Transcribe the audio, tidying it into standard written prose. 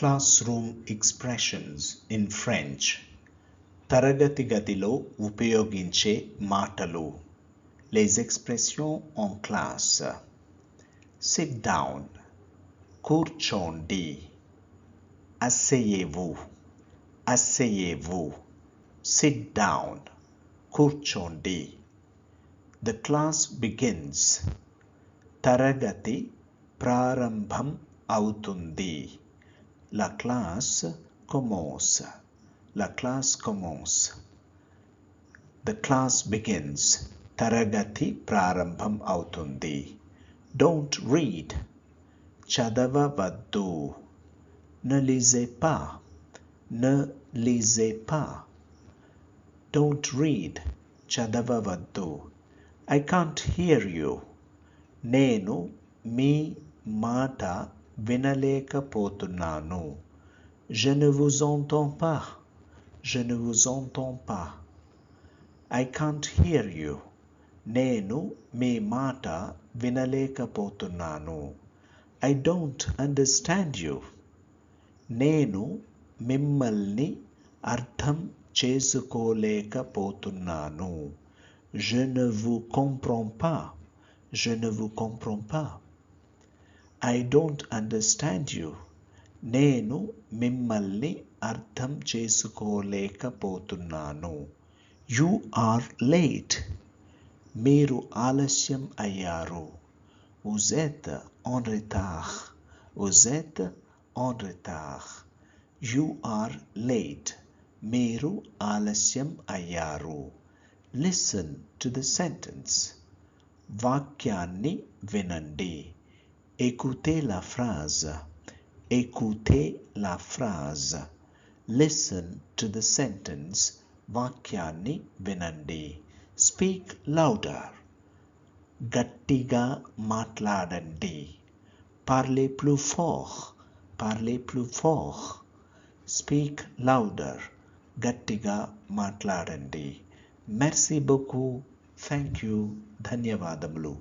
Classroom expressions in French. తరగతి గదిలో ఉపయోగించే మాటలు. Les expressions en classe. Sit down. కూర్చోండి. Asseyez-vous. Asseyez-vous. Sit down. కూర్చోండి. The class begins. తరగతి ప్రారంభం అవుతుంది. La classe commence. La classe commence. The class begins. తరగతి ప్రారంభం అవుతుంది. Don't read. చదవవద్దు. Ne lisez pas. Ne lisez pas. Don't read. చదవవద్దు. I can't hear you. నేను మీ మాట వినలేకపోతున్నాను. Je ne vous entends pas. Je ne vous entends pas. I can't hear you. నేను మీ మాట వినలేకపోతున్నాను. I don't understand you. నేను మిమ్మల్ని అర్థం చేసుకోలేకపోతున్నాను. Je ne vous comprends pas. Je ne vous comprends pas. I don't understand you. నేను మిమ్మల్ని అర్థం చేసుకోలేకపోతున్నాను. You are late. మీరు ఆలస్యం అయ్యారు. Vous êtes en retard. Vous êtes en retard. You are late. మీరు ఆలస్యం అయ్యారు. Listen to the sentence. వాక్యాన్ని వినండి. Écoutez la phrase. Écoutez la phrase. Listen to the sentence. వాక్యాన్ని వినండి. Speak louder. గట్టిగా మాట్లాడండి. Parlez plus fort. Parlez plus fort. Speak louder. గట్టిగా మాట్లాడండి. Merci beaucoup. Thank you. ధన్యవాదములు.